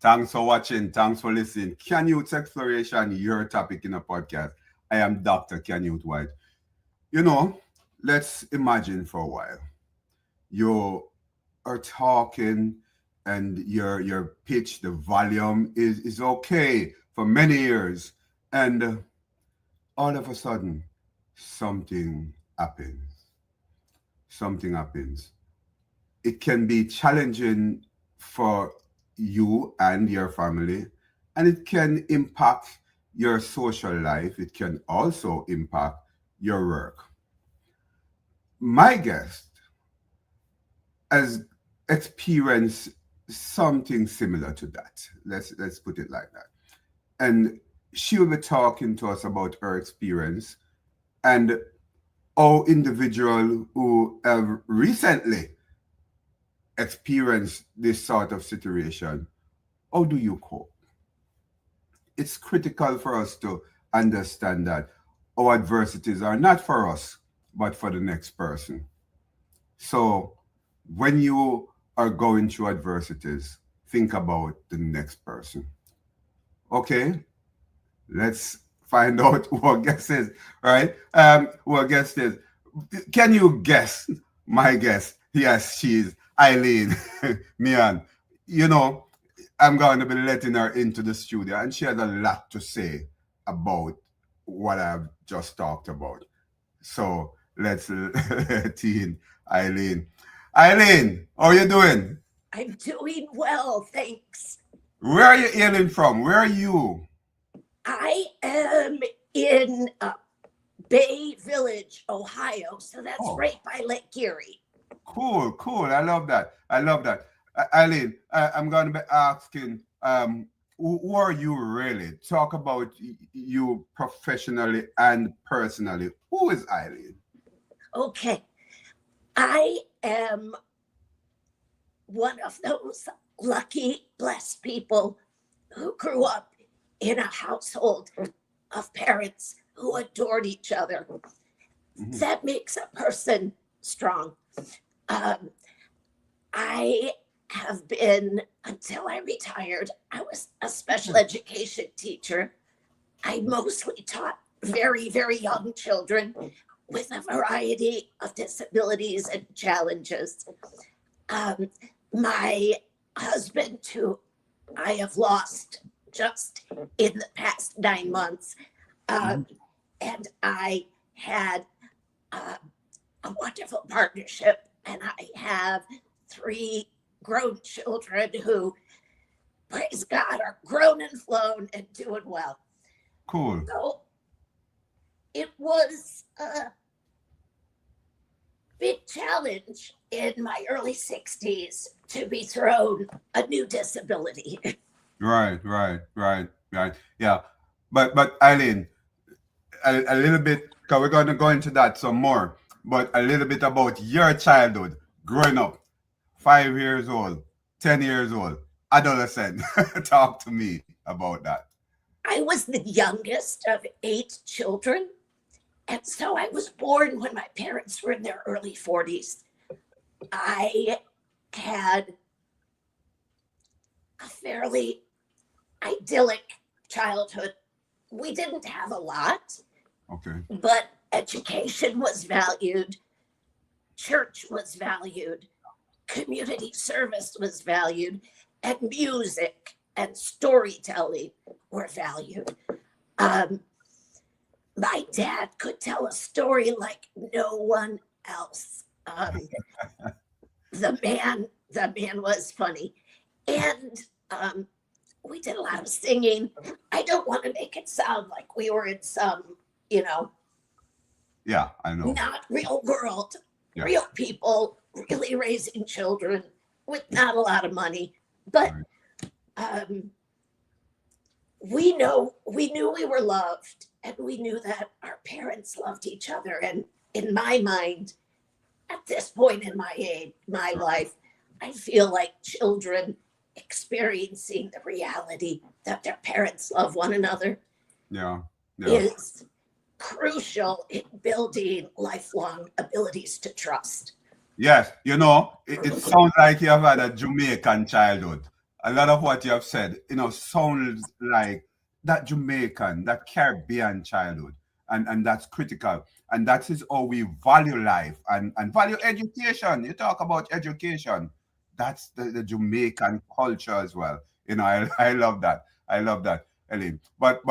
Thanks for watching. Thanks for listening. Canute Exploration, your topic in a podcast. I am Dr. Canute White. You know, let's imagine for a while. You are talking and your pitch, the volume is okay for many years. And all of a sudden, something happens. Something happens. It can be challenging for you and your family, and it can impact your social life. It can also impact your work. My guest has experienced something similar to that. Let's put it like that. And she will be talking to us about her experience and how individual who have recently experienced this sort of situation, how do you cope? It's critical for us to understand that our adversities are not for us, but for the next person. So when you are going through adversities, think about the next person. Okay, let's find out who our guest is, right? Who our guest is. Can you guess my guest? Yes, she's Eileen. Mian. You know, I'm going to be letting her into the studio, and she has a lot to say about what I've just talked about. So let's let in Eileen. Eileen, how are you doing? I'm doing well, thanks. Where are you hailing from? Where are you? I am in Bay Village, Ohio, so that's Oh, right by Lake Erie. cool. I love that. Eileen, I'm going to be asking, who are you really? Talk about you professionally and personally. Who is Eileen? Okay, I am one of those lucky, blessed people who grew up in a household of parents who adored each other. Mhm. That makes a person strong. Um, I have been, until I retired, I was a special education teacher. I mostly taught very, very young children with a variety of disabilities and challenges. Um, my husband, who I have lost just in the past 9 months, Mhm. and I had a wonderful partnership, and I have 3 grown children who, praise God, are grown and flown and doing well. Cool. So it was a big challenge in my early 60s to be thrown a new disability. Right. Yeah. But Eileen, a little bit, because we're going to go into that some more, but a little bit about your childhood, growing up, 5 years old, 10 years old, adolescent. Talk to me about that. I was the youngest of 8 children. And so I was born when my parents were in their early 40s. I had a fairly idyllic childhood. We didn't have a lot, Okay. but education was valued, church was valued, community service was valued, and music and storytelling were valued. Um, my dad could tell a story like no one else. The man was funny, and we did a lot of singing. I don't want to make it sound like we were in some, Yeah, I know. not real world, Yeah. real people really raising children with not a lot of money, but Right. um, we knew we were loved, and we knew that our parents loved each other. And in my mind, at this point in my life, I feel like children experiencing the reality that their parents love one another Yeah. is crucial in building lifelong abilities to trust. Yes, it sounds like you have had a Jamaican childhood. a lot of what you have said, sounds like that Jamaican, that Caribbean childhood, and that's critical. And that is how we value life and value education. You talk about education. That's the Jamaican culture as well. I love that. I love that, Eileen. But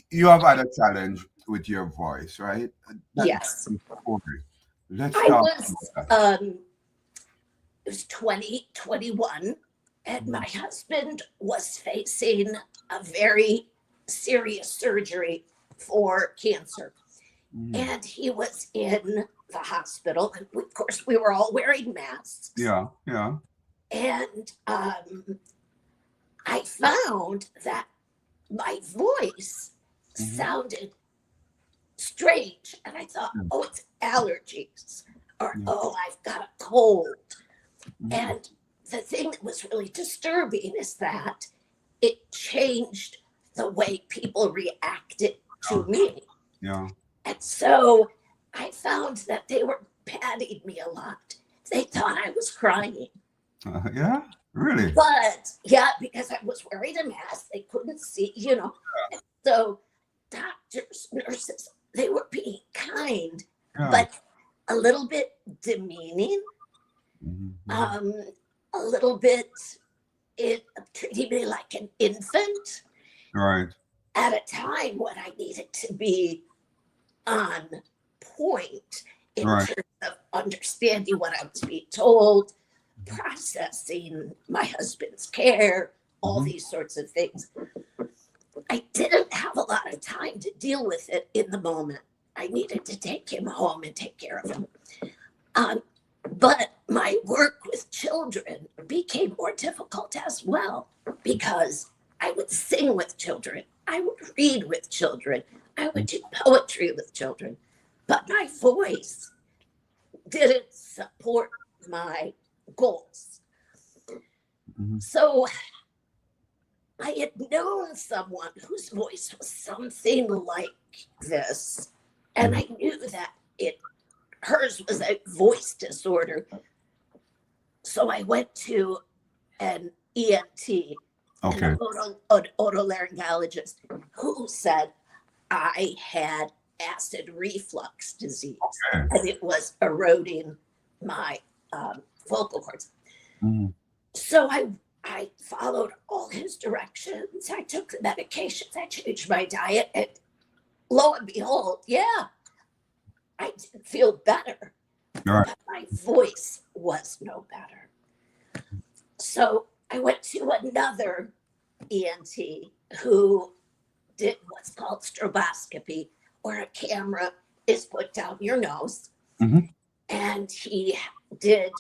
you have had a challenge with your voice, right? That Yes. Let's I talk was, about that. it was 2021, and my husband was facing a very serious surgery for cancer. And he was in the hospital. And of course, we were all wearing masks. Yeah. And I found that my voice sounded strange. And I thought, oh, it's allergies, or oh, I've got a cold. And the thing that was really disturbing is that it changed the way people reacted to me. Yeah. And so I found that they were patting me a lot. They thought I was crying. Yeah, really? But yeah, because I was wearing a mask, they couldn't see, And so doctors, nurses, they were being kind, but a little bit demeaning, a little bit treating me like an infant. Right. At a time when I needed to be on point in terms of understanding what I was being told, processing my husband's care, all these sorts of things. I didn't have a lot of time to deal with it in the moment. I needed to take him home and take care of him. But my work with children became more difficult as well, because I would sing with children. I would read with children. I would do poetry with children. But my voice didn't support my goals. So I had known someone whose voice was something like this. And I knew that hers was a voice disorder. So I went to an ENT, an otolaryngologist, who said I had acid reflux disease, and it was eroding my vocal cords. So I followed all his directions. I took the medications. I changed my diet, and lo and behold, I did feel better. But my voice was no better. So I went to another ENT who did what's called stroboscopy, where a camera is put down your nose. And he did,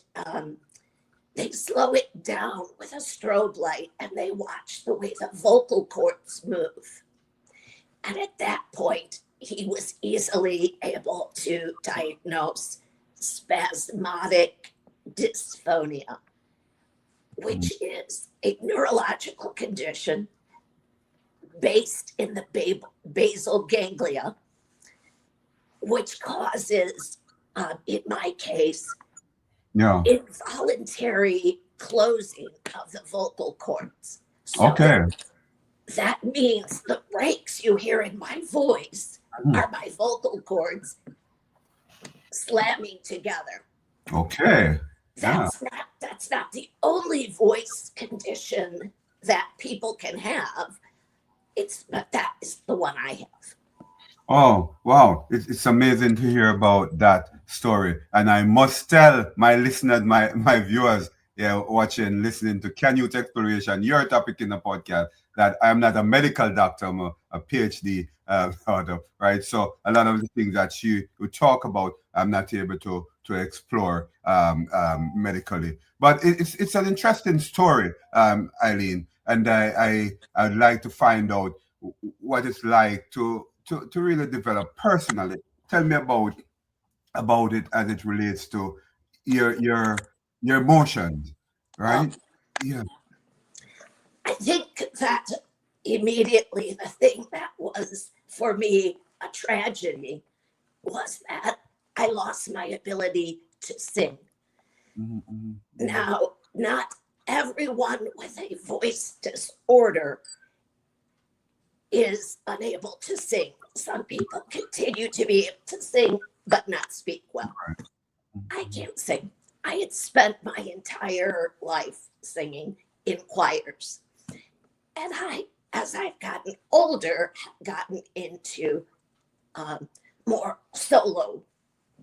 they slow it down with a strobe light, and they watch the way the vocal cords move. And at that point, he was easily able to diagnose spasmodic dysphonia, which is a neurological condition based in the basal ganglia, which causes, in my case, involuntary closing of the vocal cords. So that means the breaks you hear in my voice are my vocal cords slamming together. That's not the only voice condition that people can have. But that is the one I have. Oh, wow. It's amazing to hear about that story. And I must tell my listeners, my viewers, watching, listening to Can Youth Exploration, your topic in the podcast, that I'm not a medical doctor, I'm a PhD right? So a lot of the things that she would talk about, I'm not able to explore medically. But it's an interesting story, Eileen, and I'd like to find out what it's like to really develop personally. Tell me about it as it relates to your emotions, right? I think that immediately the thing that was for me a tragedy was that I lost my ability to sing. Now, not everyone with a voice disorder is unable to sing. Some people continue to be able to sing, but not speak well. I can't sing. I had spent my entire life singing in choirs. And as I've gotten older, have gotten into more solo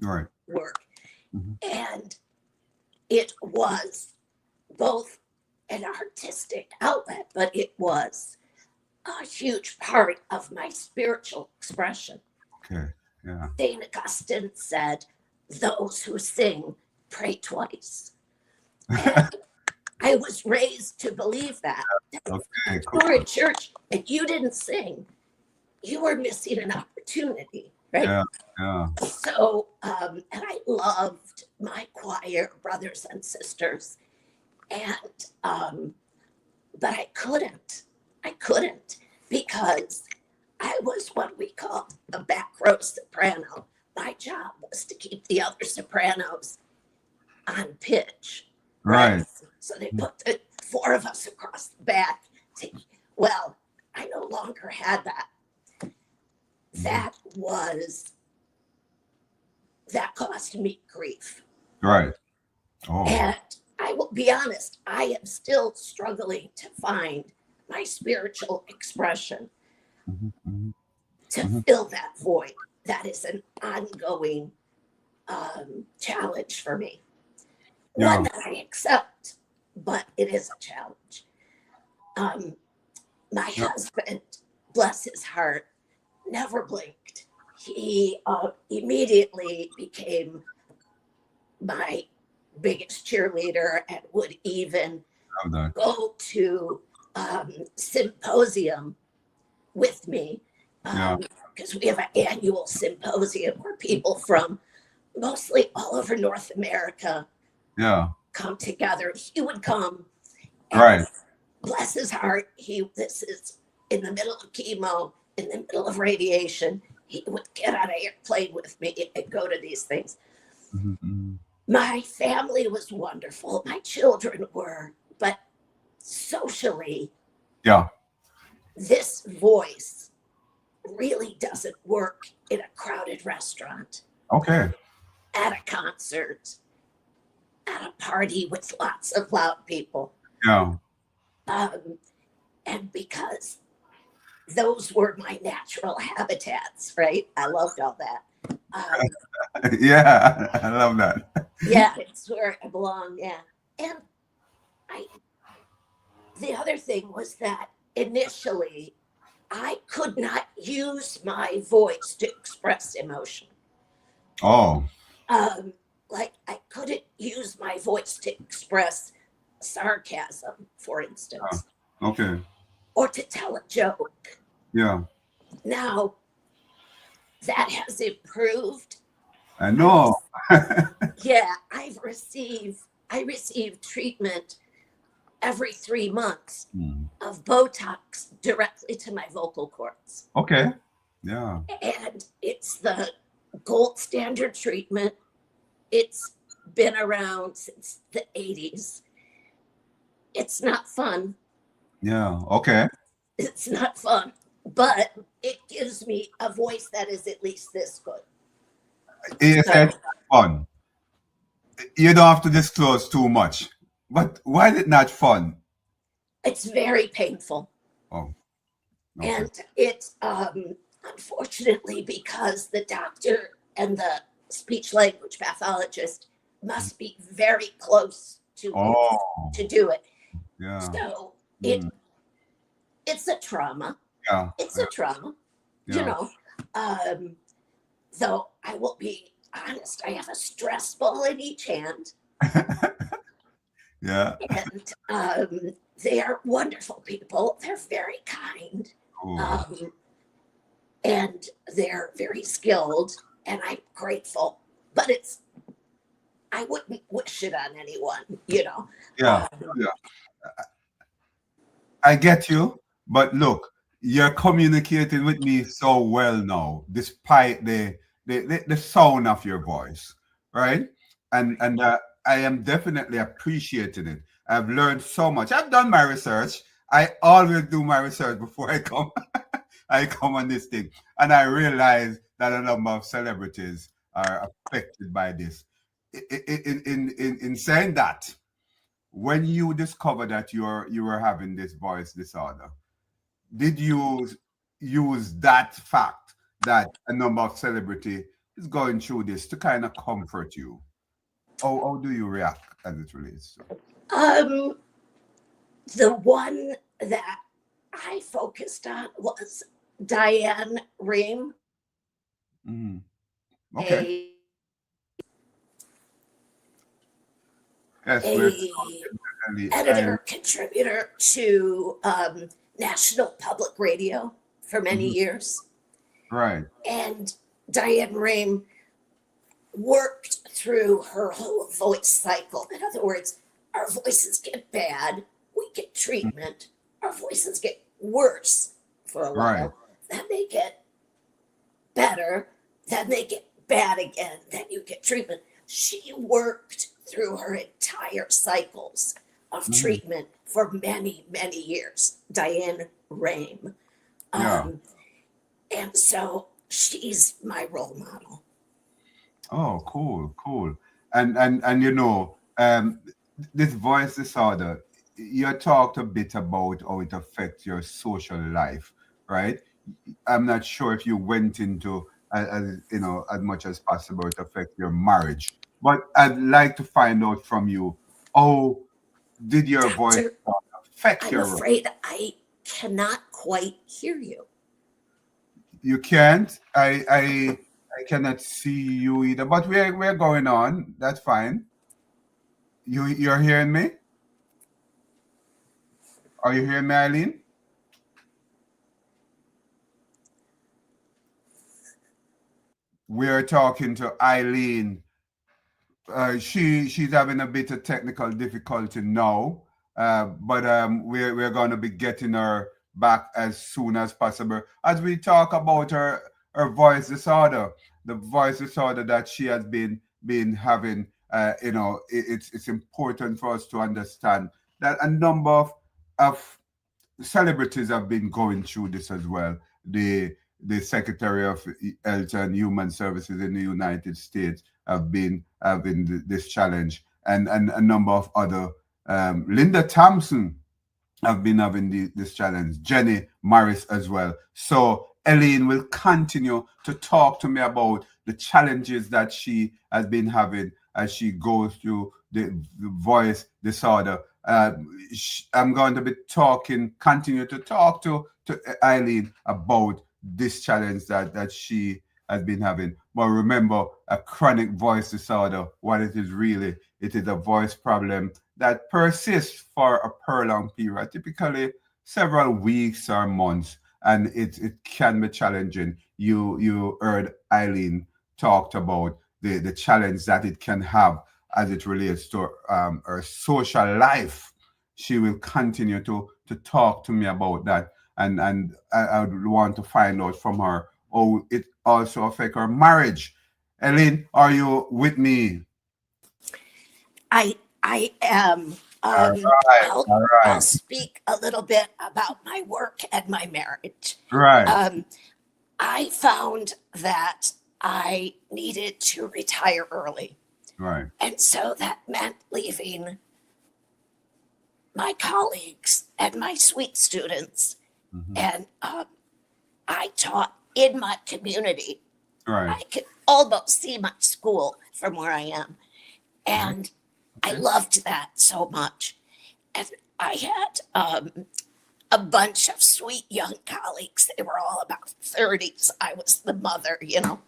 work. And it was both an artistic outlet, but it was a huge part of my spiritual expression. Okay. Yeah. St. Augustine said, "Those who sing pray twice." And I was raised to believe that. Okay. If you were in church and you didn't sing, you were missing an opportunity, right? Yeah. Yeah. So, and I loved my choir brothers and sisters, and but I couldn't because I was what we call a back row soprano. My job was to keep the other sopranos on pitch. Right. So they put the four of us across the back. Well, I no longer had that. That caused me grief. Right. Oh. And I will be honest, I am still struggling to find my spiritual expression to fill that void. That is an ongoing challenge for me. Yeah. One that I accept, but it is a challenge. My husband, bless his heart, never blinked. He immediately became my biggest cheerleader and would even go to symposium with me because we have an annual symposium where people from mostly all over North America come together. He would come. Right. Bless his heart. This is in the middle of chemo, in the middle of radiation. He would get on an airplane with me and go to these things. My family was wonderful. My children were, but socially, this voice really doesn't work in a crowded restaurant. Okay. At a concert, at a party with lots of loud people. Yeah. And because those were my natural habitats, right? I loved all that. Yeah, I love that. Yeah, it's where I belong. Yeah. And the other thing was that initially I could not use my voice to express emotion. Oh. Like I couldn't use my voice to express sarcasm, for instance. Okay. Or to tell a joke. Yeah. Now, that has improved. I know. Yeah, I receive treatment every 3 months of Botox directly to my vocal cords. Okay. Yeah. And it's the gold standard treatment. It's been around since the 80s. It's not fun. Yeah. Okay. It's not fun, but it gives me a voice that is at least this good. It's fun. You don't have to disclose too much. But why is it not fun? It's very painful. Oh. Okay. And it's unfortunately because the doctor and the speech language pathologist must be very close to do it. Yeah. So it's a trauma. Yeah. It's a trauma. You know. Though I will be honest, I have a stress ball in each hand. Yeah. And they are wonderful people. They're very kind. And they're very skilled, and I'm grateful. But I wouldn't wish it on anyone, you know. Yeah. I get you, but look, you're communicating with me so well now, despite the sound of your voice, right? And I am definitely appreciating it. I've learned so much. I've done my research. I always do my research before I come. I come on this thing, and I realize that a number of celebrities are affected by this. In saying that, when you discovered that you were having this voice disorder, did you use that fact that a number of celebrity is going through this to kind of comfort you? How do you react as it relates to? Um, the one that I focused on was Diane Rehm, Mm. Okay. a Yes, we're a definitely. editor contributor to National Public Radio for many Mhm. years, Right. and Diane Rehm worked through her whole voice cycle. In other words, our voices get bad, we get Mm. treatment, our voices get worse for a Right. while, then they get better, then they get bad again, then you get treatment. She worked through her entire cycles of Mhm. treatment for many, many years. Diane Rehm. Yeah. Um, and so she's my role model. Oh, cool, cool. And this voice disorder, you talked a bit about how it affects your social life, right? I'm not sure if you went into as much as possible it affect your marriage, but I'd like to find out from you, how did your voice Doctor, affect I'm your role? afraid I cannot quite hear you. You can't. I cannot see you either. But we're going on. That's fine. You're hearing me? Are you hearing me, Eileen? We're talking to Eileen. She's having a bit of technical difficulty now, but we're going to be getting her back as soon as possible as we talk about her voice disorder, the voice disorder that she has been having. It's important for us to understand that a number of celebrities have been going through this as well. The Secretary of Health and Human Services in the United States have been having this challenge, and a number of other. Linda Thompson have been having this challenge. Jenny Morris as well. So Eileen will continue to talk to me about the challenges that she has been having as she goes through the voice disorder. I'm going to be continue to talk to Eileen about this challenge that she has been having. But remember, a chronic voice disorder, what it is really, it is a voice problem that persists for a prolonged period, typically several weeks or months, and it can be challenging. You heard Eileen talked about the challenge that it can have as it relates to her social life. She will continue to talk to me about that, and I would want to find out from her how it also affect her marriage. Eileen, are you with me? I am. All right, I'll all I'll right, speak a little bit about my work and my marriage. right, Um, I found that I needed to retire early, right. and so that meant leaving my colleagues and my sweet students. Mhm. And I taught in my community. Right. I could almost see my school from where I am. Mhm. And I Okay. loved that so much. And I had a bunch of sweet young colleagues. They were all about 30s. I was the mother, you know.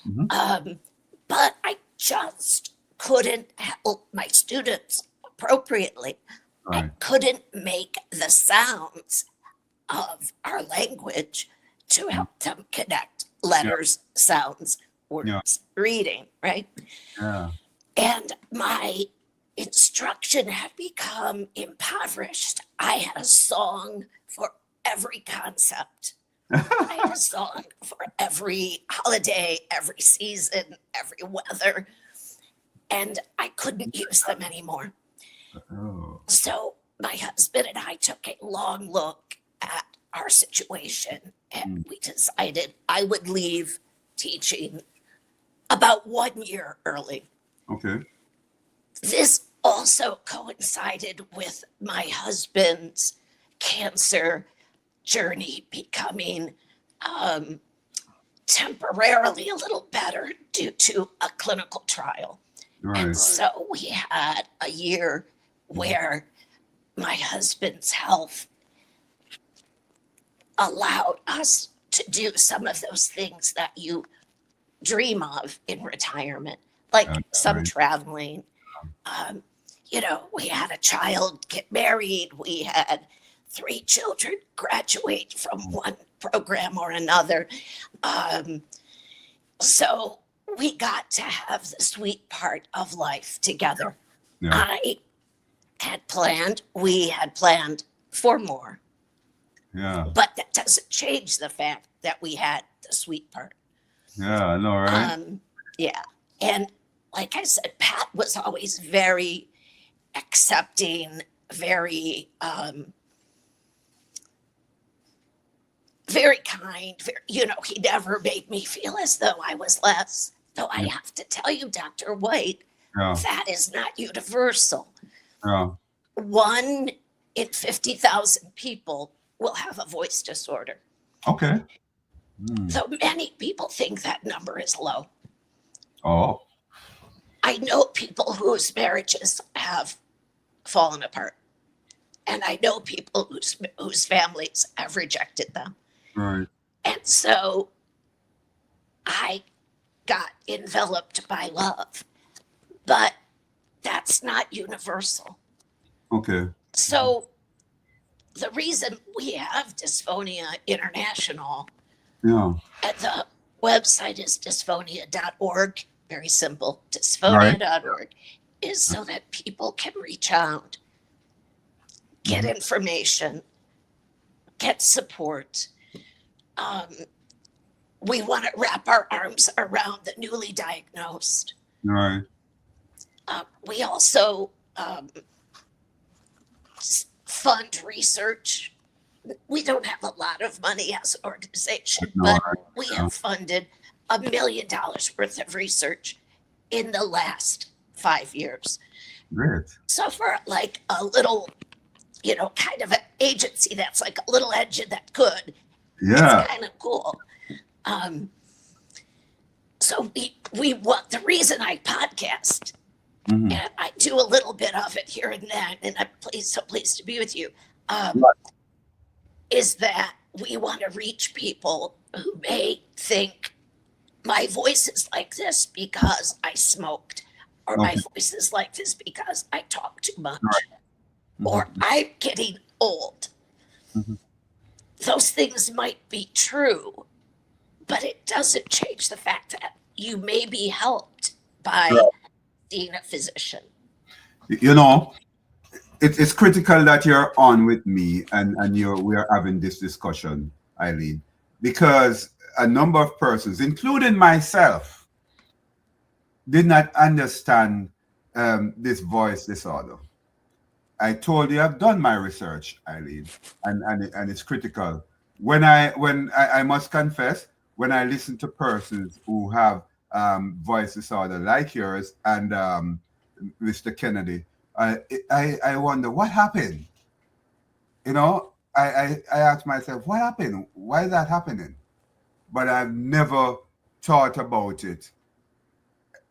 Mhm. But I just couldn't help my students appropriately. I Right. couldn't make the sounds of our language to Mhm. help them connect Yeah. letters, sounds, Yeah. words, reading, right? Yeah. And my instruction had become impoverished. I had a song for every concept. I had a song for every holiday, every season, every weather, and I couldn't use them anymore. Oh. So my husband and I took a long look at our situation, and we decided I would leave teaching about 1 year early. Okay. This also coincided with my husband's cancer journey becoming temporarily a little better due to a clinical trial. Right. And so we had a year where my husband's health allowed us to do some of those things that you dream of in retirement, like some Right. traveling. We had a child get married. We had 3 children graduate from one program or another. So we got to have the sweet part of life together. Yeah. We had planned for more, Yeah. but that doesn't change the fact that we had the sweet part. Yeah. I know, right? Yeah. And like I said, Pat was always very accepting, very, very kind. He never made me feel as though I was less. Though I have to tell you, Dr. White, Yeah. that is not universal. Yeah. 1 in 50,000 people will have a voice disorder. Okay. So many people think that number is low. Oh. I know people whose marriages have fallen apart, and I know people whose families have rejected them. Right. And so I got enveloped by love, but that's not universal. Okay. So the reason we have Dysphonia International, Yeah. at the website is dysphonia.org, very simple, dysphonia.org, is so that people can reach out, get information, get support. We want to wrap our arms around the newly diagnosed. Right. We also fund research. We don't have a lot of money as an organization, but we have funded $1 million worth of research in the last 5 years. Great. So for like a little, kind of an agency that's like a little engine that could, Yeah. it's kind of cool. So we want, the reason I podcast, and I do a little bit of it here and then, and I'm so pleased to be with you, is that we want to reach people who may think my voice is like this because I smoked, or my voice is like this because I talk too much, or I'm getting old. Those things might be true, but it doesn't change the fact that you may be helped by seeing a physician. It's critical that you're on with me and we are having this discussion, Eileen, because a number of persons, including myself, did not understand this voice disorder. I told you I've done my research, Eileen, and it's critical. When I must confess, when I listen to persons who have voice disorder like yours and Mr. Kennedy, I wonder what happened. I ask myself, what happened? Why is that happening? But I've never thought about it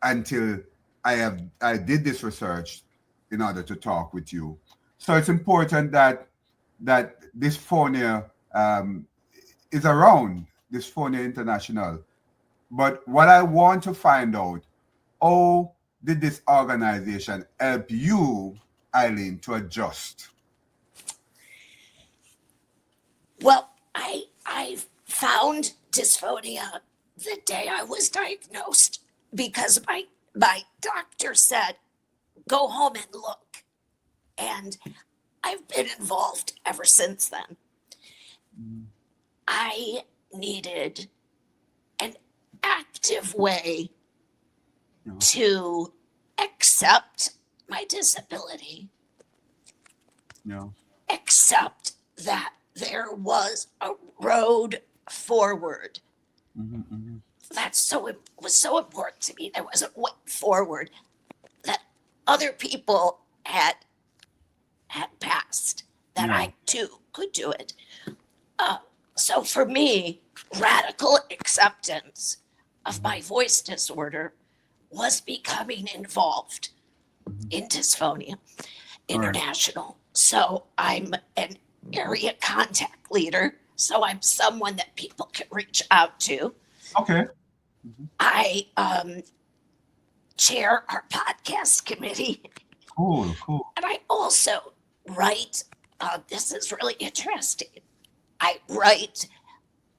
until I did this research in order to talk with you. So it's important that dysphonia is around, Dysphonia International. But what I want to find out, how did this organization help you, Eileen, to adjust? Well, I found dysphonia the day I was diagnosed because my doctor said, go home and look. And I've been involved ever since then. I needed an active way to accept my disability Yeah. except that there was a road forward. Mm-hmm. Was so important to me. There was a way forward that other people had passed, that Yeah. I too could do it. Uh, so for me, radical acceptance of my voice disorder was becoming involved Mm-hmm. in Dysphonia All right. International. So I'm an area contact leader. So I'm someone that people can reach out to. Okay. Mm-hmm. I chair our podcast committee. Cool. Cool. And I also write, this is really interesting. I write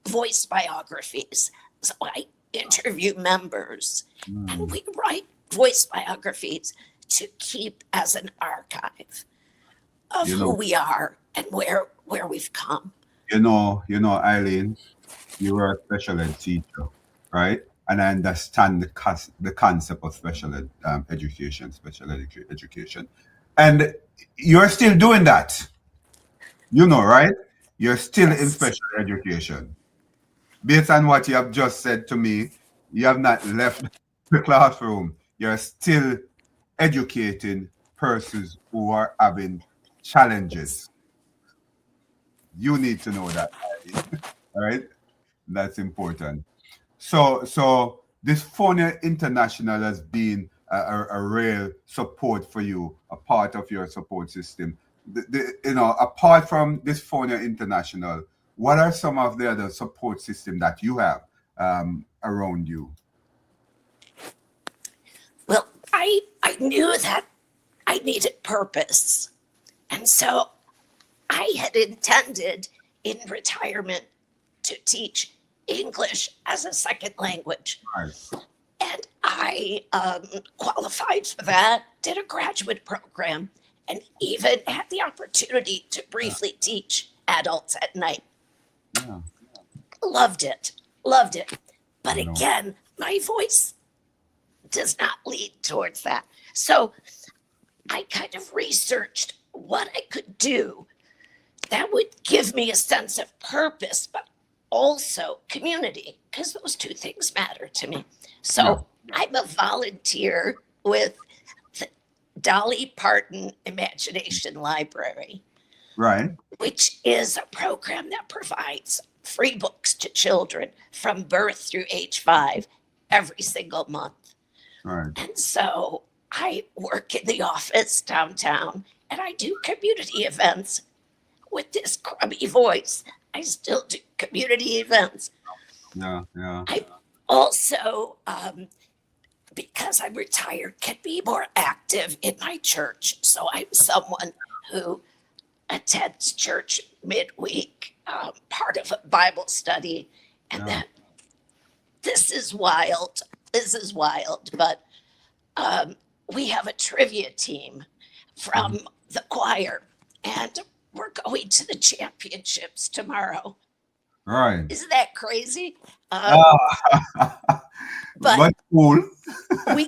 voice biographies. So I interview members and we write voice biographies to keep as an archive of who we are and where we've come. You know, Eileen, you were a special ed teacher, right? And I understand the concept of special ed education, education. And you're still doing that, right? You're still in special education. Based on what you have just said to me, you have not left the classroom. You're still educating persons who are having challenges. You need to know that, all right? That's important. So Dysphonia International has been a real support for you, a part of your support system. Apart from Dysphonia International, what are some of the other support system that you have around you? Well, I knew that I needed purpose. And so I had intended in retirement to teach English as a second language. Nice. And I qualified for that, did a graduate program, and even had the opportunity to briefly teach adults at night. Yeah. Loved it. But again, my voice does not lead towards that. So I kind of researched what I could do that would give me a sense of purpose, but also community, because those two things matter to me. So I'm a volunteer with the Dolly Parton Imagination Library, Right. which is a program that provides free books to children from birth through age 5 every single month. Right. And so I work in the office downtown and I do community events with this crummy voice. I still do community events. Yeah. I also, because I'm retired, can be more active in my church. So I'm someone who attends church midweek, part of a Bible study. And then this is wild, but we have a trivia team from the choir, and we're going to the championships tomorrow. Right. Isn't that crazy? But cool. we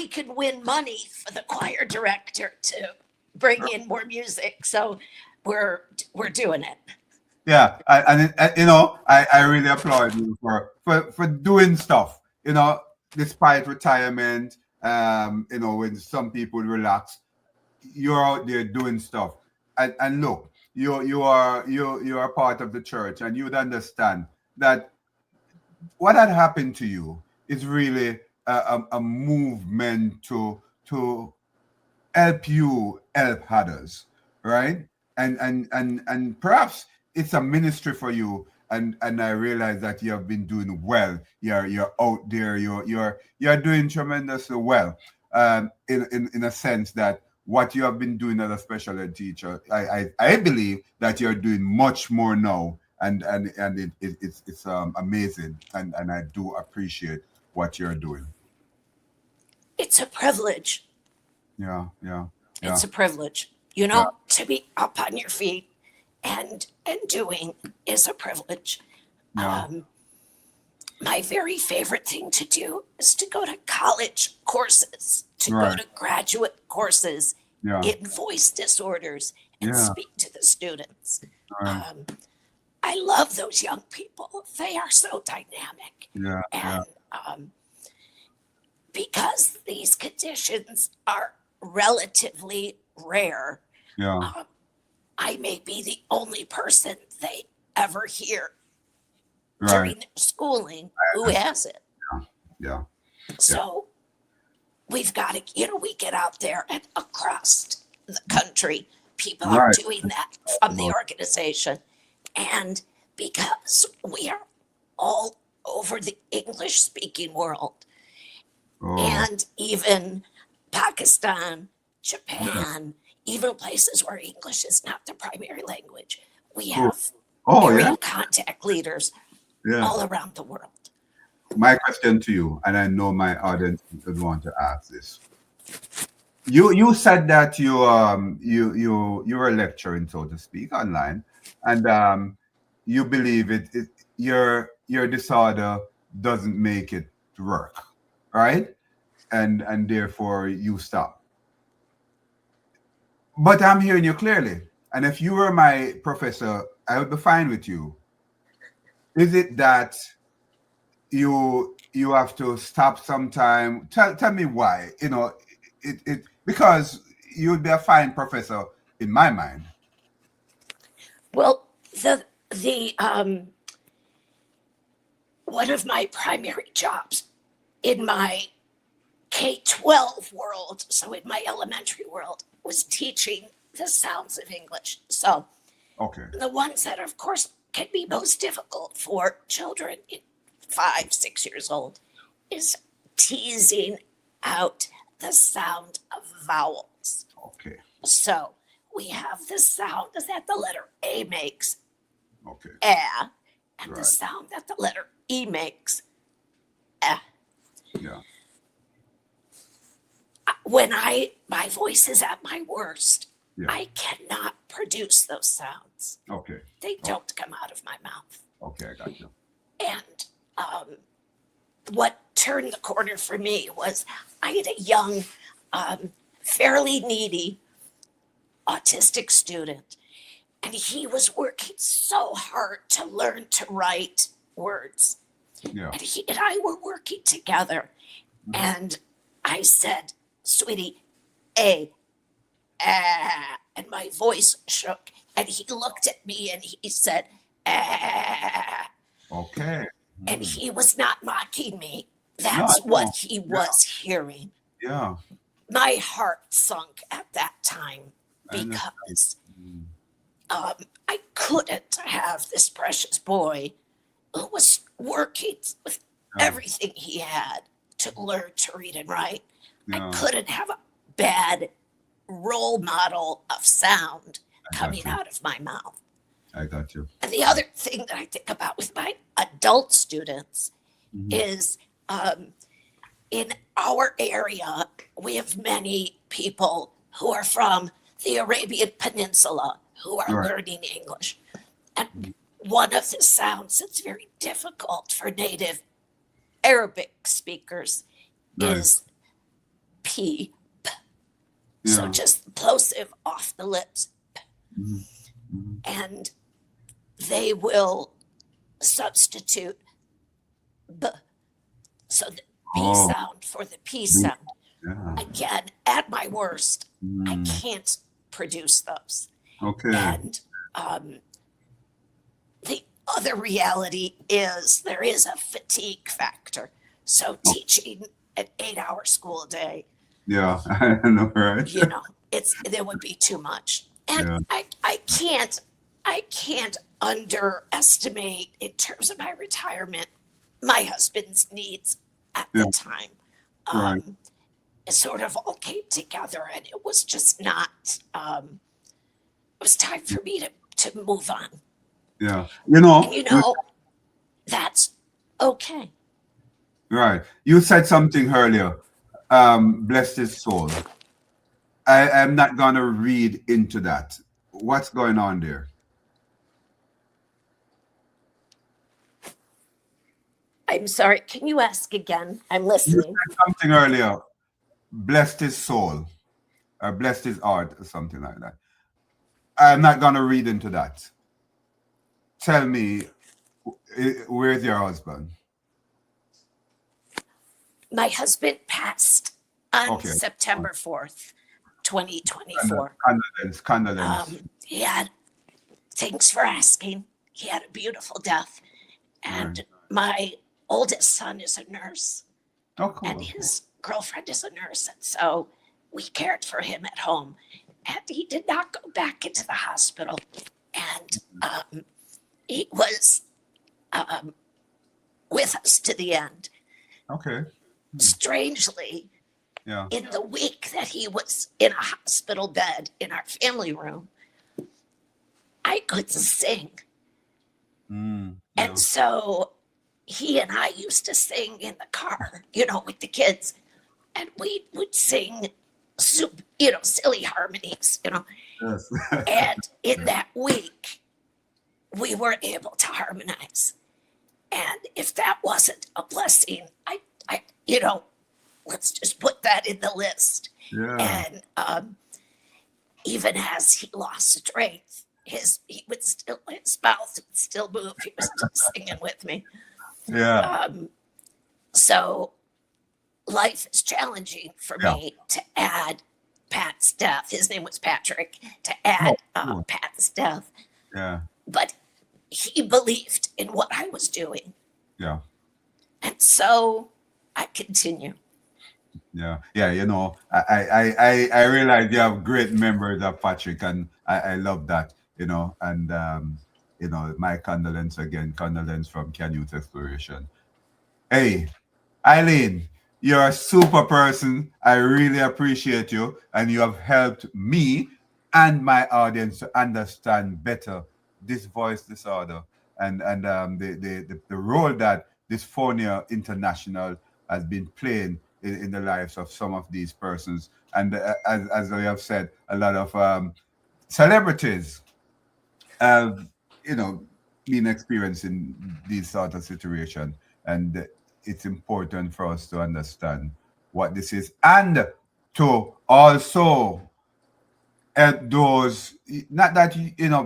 could win money for the choir director to bring in more music. So we're doing it. Yeah, I really applaud you for doing stuff. Despite retirement, when some people relax, you're out there doing stuff. And look, you are part of the church, and you'd understand that what had happened to you is really a movement to help you help others, right? And perhaps it's a ministry for you. And I realize that you have been doing well. You're out there. You're doing tremendously well. In a sense that what you have been doing as a special ed teacher, I believe that you're doing much more now, and it's amazing, and I do appreciate what you're doing. It's a privilege. Yeah. It's a privilege. To be up on your feet and doing is a privilege. Yeah. My very favorite thing to do is to go to college courses, to go to graduate courses in voice disorders and Yeah. speak to the students. All right. I love those young people. They are so dynamic. Yeah. Yeah. And because these conditions are relatively rare, Yeah. I may be the only person they ever hear Right. during their schooling who has it. Yeah. So we've got to, we get out there and across the country, people are Right. doing that from the organization. And because we are all over the English speaking world, Oh. and even Pakistan, Japan, even places where English is not the primary language, we have area contact leaders all around the world. My question to you, and I know my audience would want to ask this. You said that you were lecturing, so to speak, online, and you believe your disorder doesn't make it work, right? And therefore you stop. But I'm hearing you clearly, and if you were my professor, I would be fine with you. Is it that you have to stop sometime? Tell me why. It because you would be a fine professor in my mind. Well, the one of my primary jobs in my K-12 world, so in my elementary world, was teaching the sounds of English. So the ones that, of course, can be most difficult for children 5, 6 years old is teasing out the sound of vowels. Okay. So we have the sound that the letter A makes, Okay. and the sound that the letter E makes, Yeah. When my voice is at my worst, I cannot produce those sounds. Okay. They don't come out of my mouth. Okay, I got you. And what turned the corner for me was I had a young, fairly needy autistic student, and he was working so hard to learn to write words. Yeah. And he and I were working together, and I said, "Sweetie, and my voice shook, and he looked at me and he said, Okay. And he was not mocking me. That's what he was hearing. Yeah. My heart sunk at that time because I couldn't have this precious boy who was working with everything he had to learn to read and write. I couldn't have a bad role model of sound coming out of my mouth. I got you. And the other thing that I think about with my adult students is in our area, we have many people who are from the Arabian Peninsula who are learning English. And one of the sounds that's very difficult for native Arabic speakers is P. So just plosive off the lips. And they will substitute B. So the B sound for the P sound. Again, at my worst, I can't produce those. Okay. And the other reality is there is a fatigue factor. So teaching an 8-hour school day. Yeah, I know, right? There would be too much. And I can't underestimate in terms of my retirement my husband's needs at the time. It sort of all came together, and it was just not. It was time for me to move on. Yeah, that's okay. Right. You said something earlier. Bless his soul. I am not going to read into that. What's going on there? I'm sorry. Can you ask again? I'm listening. You said something earlier. Blessed his soul, or blessed his heart, or something like that. I'm not gonna read into that. Tell me, where's your husband? My husband passed on Okay. September 4th, 2024. Condolence. He had, thanks for asking, he had a beautiful death. Right. And my oldest son is a nurse, Oh, and cool. his girlfriend is a nurse. And so we cared for him at home. And he did not go back into the hospital. And he was with us to the end. Okay. Strangely, Yeah. in the week that he was in a hospital bed in our family room, I could sing. Yeah. And so he and I used to sing in the car, with the kids. And we would sing, silly harmonies, Yes. And in that week, we were able to harmonize. And if that wasn't a blessing, I let's just put that in the list. Yeah. And even as he lost strength, his mouth would still move. He was still singing with me. Yeah. So life is challenging for me to add Pat's death. His name was Patrick. To add Pat's death. Yeah. But he believed in what I was doing. Yeah. And so I continue. Yeah. I realize you have great members of Patrick, and I love that, and my condolence from Canute Exploration. Hey, Eileen, you're a super person. I really appreciate you, and you have helped me and my audience to understand better this voice disorder and the role that Dysphonia International has been playing in the lives of some of these persons. And as I have said, a lot of celebrities have, been experiencing these sort of situation, and it's important for us to understand what this is, and to also help those, not that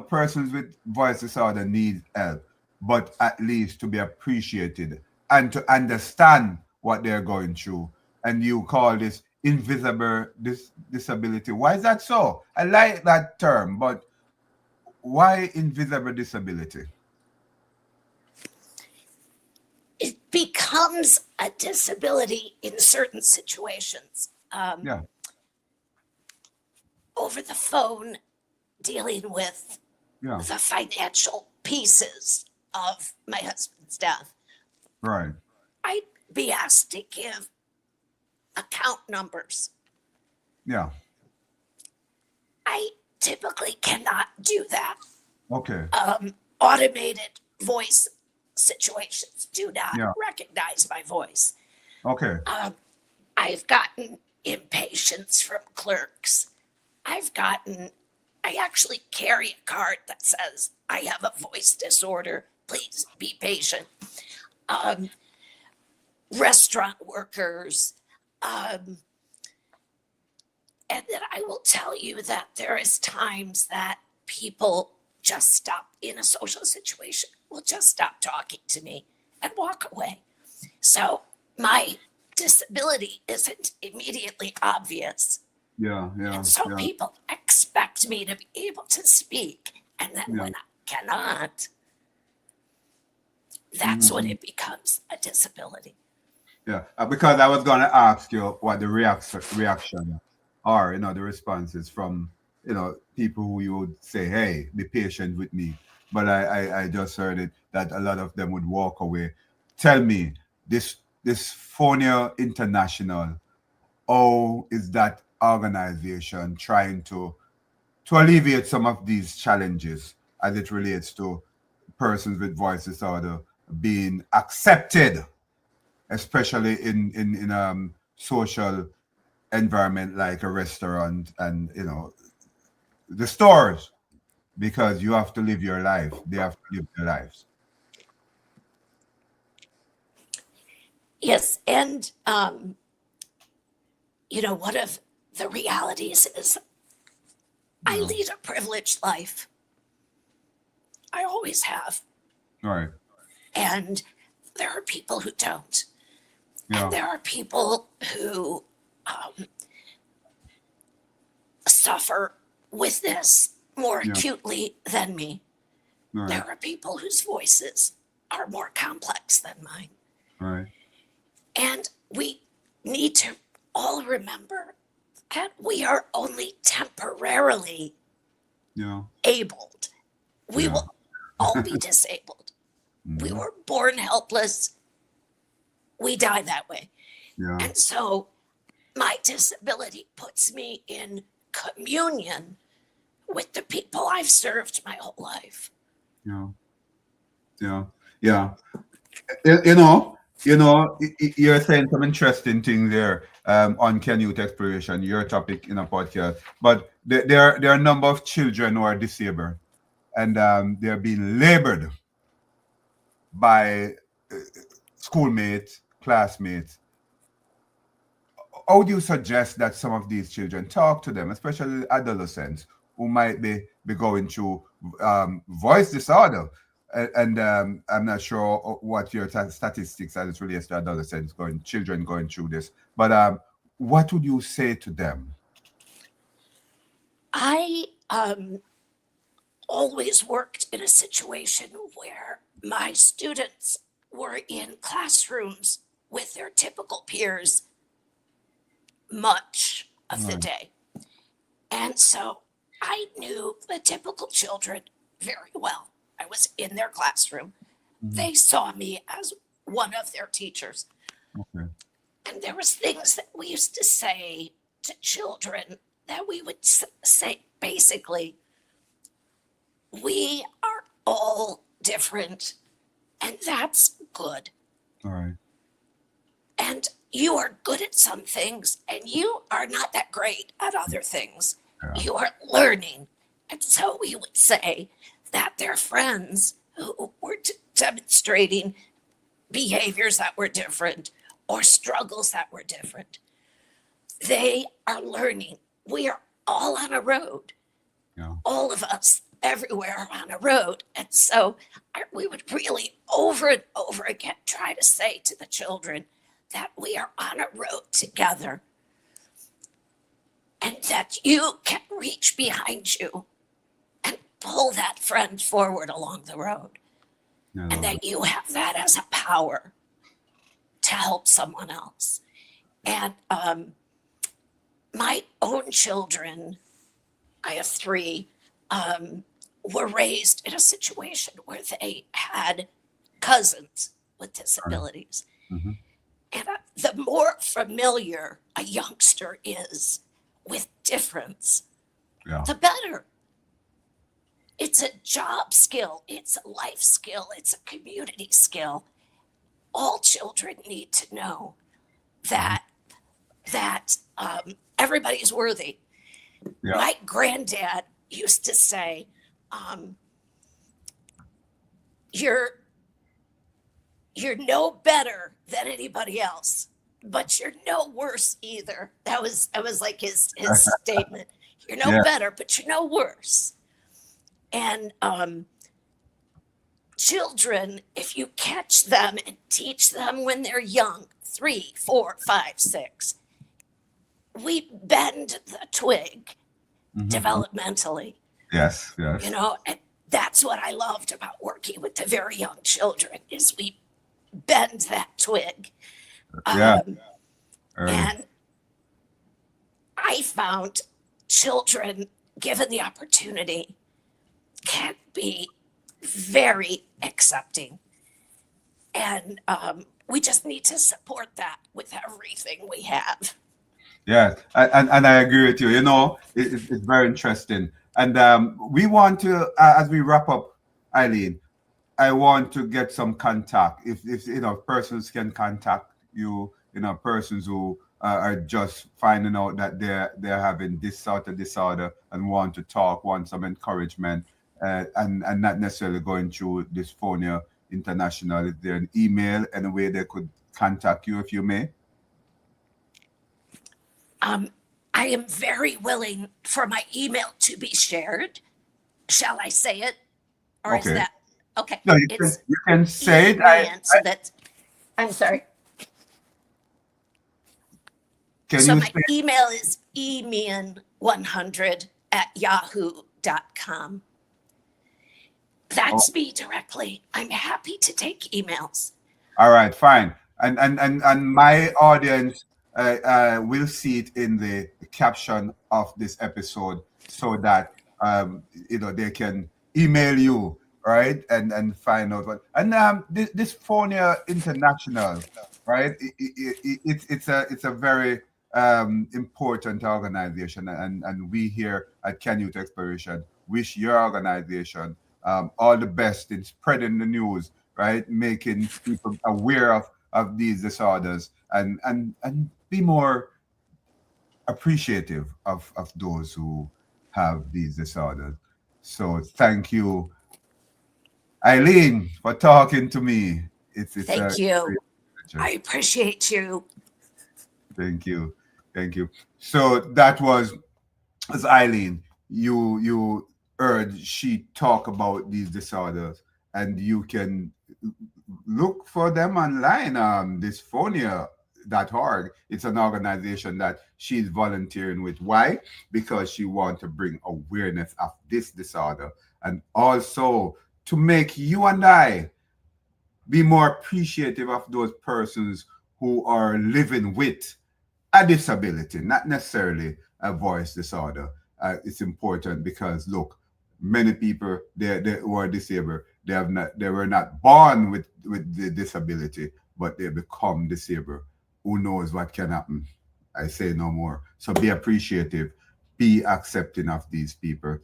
persons with voice disorder need help, but at least to be appreciated and to understand what they're going through. And you call this invisible disability. Why is that so? I like that term, but why invisible disability? It becomes a disability in certain situations. Yeah. Over the phone, dealing with Yeah. the financial pieces of my husband's death, Right. I'd be asked to give account numbers. Yeah. I typically cannot do that. Okay. Automated voice situations do not Yeah. recognize my voice. Okay. I've gotten impatience from clerks. I actually carry a card that says, I have a voice disorder. Please be patient. Restaurant workers. And then I will tell you that there is times that people just stop in a social situation, will just stop talking to me and walk away. So my disability isn't immediately obvious. Yeah. And so people expect me to be able to speak. And then when I cannot, that's when it becomes a disability. Yeah. Because I was going to ask you what the reaction are, the responses from, people who you would say, hey, be patient with me. But I just heard it that a lot of them would walk away. Tell me, this Dysphonia International, how is that organization trying to alleviate some of these challenges as it relates to persons with voice disorder being accepted, especially in social environment like a restaurant and the stores, because you have to live your life, they have to live their lives. Yes, and one of the realities is I lead a privileged life. I always have. Right. And there are people who don't. Yeah. And there are people who suffer with this more acutely than me. Right. There are people whose voices are more complex than mine. Right. And we need to all remember that we are only temporarily abled. We will all be disabled. We were born helpless. We die that way. Yeah. And so my disability puts me in communion with the people I've served my whole life. Yeah. Yeah. Yeah. You're saying some interesting things there on Can Youth Exploration, your topic in a podcast. But there are a number of children who are disabled, and they're being labored by schoolmates, classmates. How do you suggest that some of these children talk to them, especially adolescents who might be going through voice disorder? And I'm not sure what your statistics as it relates to adolescents children going through this, but what would you say to them? I always worked in a situation where my students were in classrooms with their typical peers much of the day. And so I knew the typical children very well. I was in their classroom. They saw me as one of their teachers. Okay. And there was things that we used to say to children that we would say basically, we are all different, and that's good. All right. And you are good at some things, and you are not that great at other things. Yeah. You are learning. And so we would say that their friends who were demonstrating behaviors that were different or struggles that were different, they are learning. We are all on a road. Yeah. All of us, everywhere are on a road. And so we would really over and over again try to say to the children that we are on a road together and that you can reach behind you and pull that friend forward along the road. And that you have that as a power to help someone else. And my own children, I have 3, were raised in a situation where they had cousins with disabilities. Mm-hmm. And the more familiar a youngster is with difference, the better. It's a job skill, it's a life skill, it's a community skill. All children need to know that everybody's worthy. Yeah. My granddad used to say, you're no better than anybody else, but you're no worse either. That was like his statement. You're no better, but you're no worse. And children, if you catch them and teach them when they're young, 3, 4, 5, 6, we bend the twig developmentally. Yes. You know, and that's what I loved about working with the very young children is we bend that twig. And I found children, given the opportunity, can be very accepting. And we just need to support that with everything we have. Yeah, and I agree with you. You know, it's very interesting. And we want to, as we wrap up, Eileen, I want to get some contact. If persons can contact you, persons who are just finding out that they're having this sort of disorder and want to talk, want some encouragement, and not necessarily going through Dysphonia International. Is there an email, any way they could contact you, if you may? I I am very willing for my email to be shared. Shall I say it? Or is Okay. that okay? No, It's you can say it. E-man, so that's I'm sorry. Can So you my say? email is eman100@yahoo.com. Oh, That's me directly. I'm happy to take emails. all right, fine. And my audience will see it in the caption of this episode, so that they can email you, right, and find out what. And this Phonia International, right? It's a very important organization, and we here at Can Youth Exploration wish your organization all the best in spreading the news, right? Making people aware of these disorders, and be more appreciative of those who have these disorders. So thank you, Eileen, for talking to me. It's a Thank you. great I pleasure. appreciate you. Thank you. Thank you. So that was as Eileen. You heard she talk about these disorders, and you can look for them online. Dysphonia.org. It's an organization that she's volunteering with. Why? Because she wants to bring awareness of this disorder, and also to make you and I be more appreciative of those persons who are living with a disability, not necessarily a voice disorder. It's important because look, many people they who are disabled, they were not born with the disability, but they become disabled. Who knows what can happen? I say no more. So be appreciative, be accepting of these people.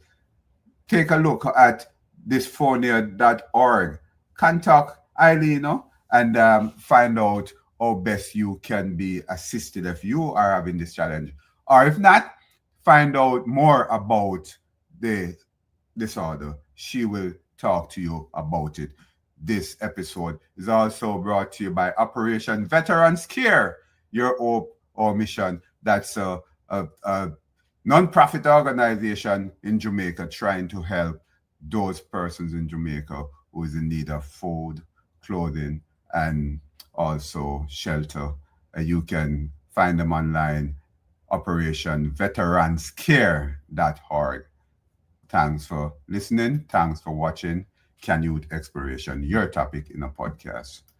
Take a look at dysphonia.org. Contact Eileen, and find out how best you can be assisted if you are having this challenge. Or if not, find out more about the disorder. She will talk to you about it. This episode is also brought to you by Operation Veterans Care, your hope or mission. That's a non-profit organization in Jamaica trying to help those persons in Jamaica who is in need of food, clothing, and also shelter. You can find them online, operationveteranscare.org. Thanks for listening. Thanks for watching Can Youth Exploration, your topic in a podcast.